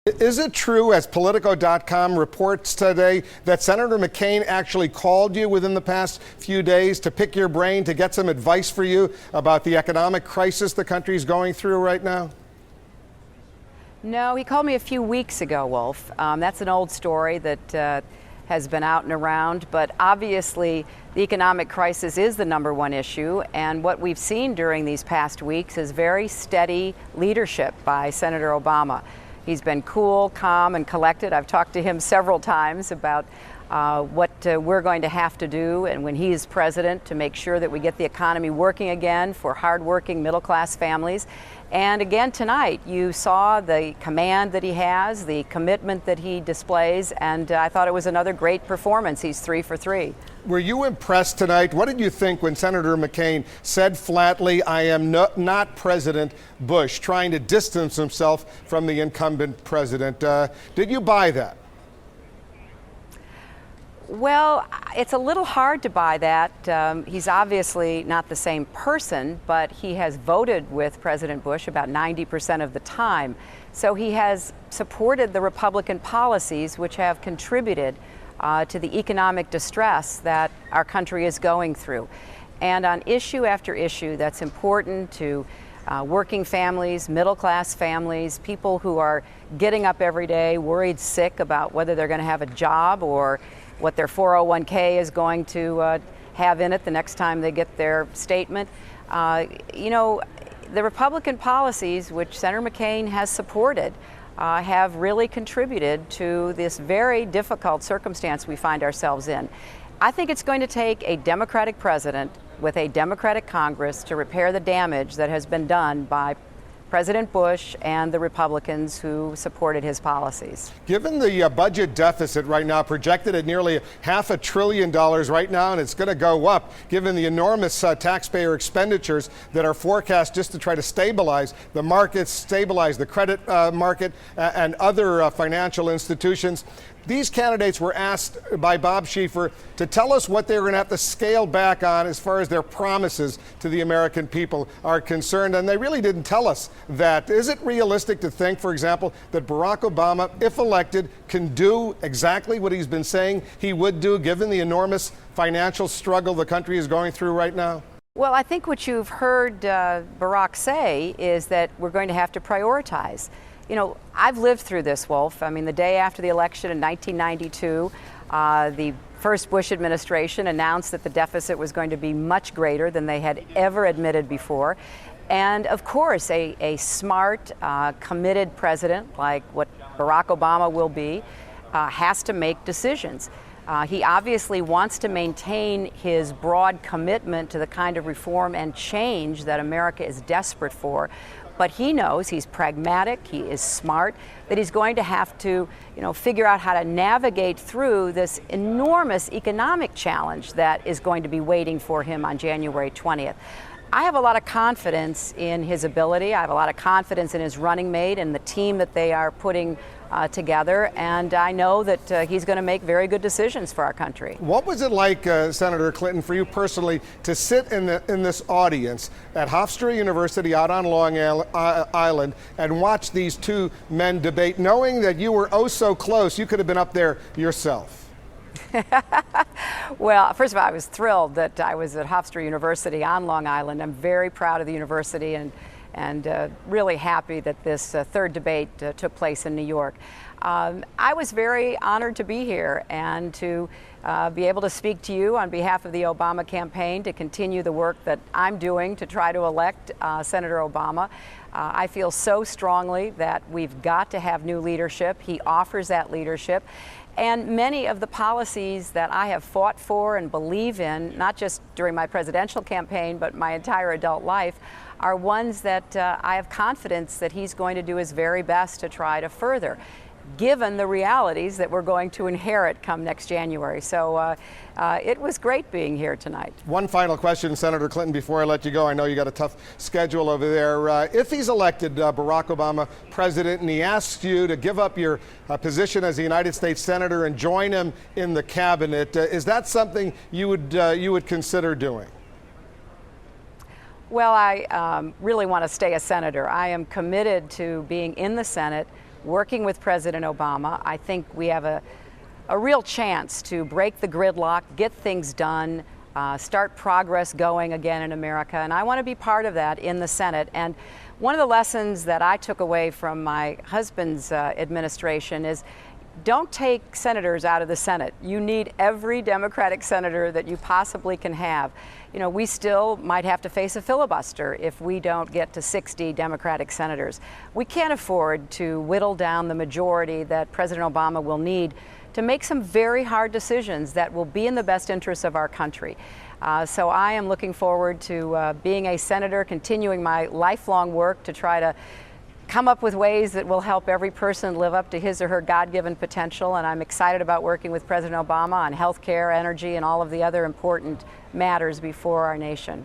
Is it true, as Politico.com reports today, that Senator McCain actually called you within the past few days to pick your brain, to get some advice for you about the economic crisis the country is going through right now? No, he called me a few weeks ago, Wolf. That's an old story that has been out and around, but obviously the economic crisis is the #1 issue, and what we've seen during these past weeks is very steady leadership by Senator Obama. He's been cool, calm, and collected. I've talked to him several times about what we're going to have to do, and when he is president, to make sure that we get the economy working again for hardworking middle-class families. And again tonight, you saw the command that he has, the commitment that he displays, and I thought it was another great performance. He's 3 for 3. Were you impressed tonight? What did you think when Senator McCain said flatly, "I am not President Bush," trying to distance himself from the incumbent president? Did you buy that? Well, it's a little hard to buy that. He's obviously not the same person, but he has voted with President Bush about 90% of the time. So he has supported the Republican policies which have contributed to the economic distress that our country is going through. And on issue after issue that's important to working families, middle-class families, people who are getting up every day worried sick about whether they're going to have a job or what their 401k is going to have in it the next time they get their statement. The Republican policies, which Senator McCain has supported, have really contributed to this very difficult circumstance we find ourselves in. I think it's going to take a Democratic president with a Democratic Congress to repair the damage that has been done by President Bush and the Republicans who supported his policies. Given the budget deficit right now, projected at nearly $500 billion right now, and it's going to go up, given the enormous taxpayer expenditures that are forecast just to try to stabilize the markets, stabilize the credit market and other financial institutions. These candidates were asked by Bob Schieffer to tell us what they're going to have to scale back on as far as their promises to the American people are concerned, and they really didn't tell us that. Is it realistic to think, for example, that Barack Obama, if elected, can do exactly what he's been saying he would do, given the enormous financial struggle the country is going through right now? Well, I think what you've heard Barack say is that we're going to have to prioritize. You know, I've lived through this, Wolf. I mean, the day after the election in 1992, the first Bush administration announced that the deficit was going to be much greater than they had ever admitted before. And of course, a smart, committed president like what Barack Obama will be has to make decisions. He obviously wants to maintain his broad commitment to the kind of reform and change that America is desperate for. But he knows, he's pragmatic, he is smart, that he's going to have to, figure out how to navigate through this enormous economic challenge that is going to be waiting for him on January 20th. I have a lot of confidence in his ability. I have a lot of confidence in his running mate and the team that they are putting together, and I know that he's going to make very good decisions for our country. What was it like, Senator Clinton, for you personally to sit in this audience at Hofstra University out on Long Island and watch these two men debate, knowing that you were oh so close, you could have been up there yourself? Well, first of all, I was thrilled that I was at Hofstra University on Long Island. I'm very proud of the university and really happy that this third debate took place in New York. I was very honored to be here and to be able to speak to you on behalf of the Obama campaign to continue the work that I'm doing to try to elect Senator Obama. I feel so strongly that we've got to have new leadership. He offers that leadership. And many of the policies that I have fought for and believe in, not just during my presidential campaign, but my entire adult life, are ones that I have confidence that he's going to do his very best to try to further, given the realities that we're going to inherit come next January. So it was great being here tonight. One final question, Senator Clinton, before I let you go. I know you got a tough schedule over there. If he's elected Barack Obama president and he asks you to give up your position as a United States Senator and join him in the cabinet, is that something you would consider doing? Well, I really want to stay a senator. I am committed to being in the Senate working with President Obama, I think we have a real chance to break the gridlock, get things done, start progress going again in America, and I want to be part of that in the Senate. And one of the lessons that I took away from my husband's administration is don't take senators out of the Senate. You need every Democratic senator that you possibly can have. You know, we still might have to face a filibuster if we don't get to 60 Democratic senators. We can't afford to whittle down the majority that President Obama will need to make some very hard decisions that will be in the best interests of our country. So I am looking forward to being a senator, continuing my lifelong work to try to come up with ways that will help every person live up to his or her God-given potential. And I'm excited about working with President Obama on health care, energy, and all of the other important matters before our nation.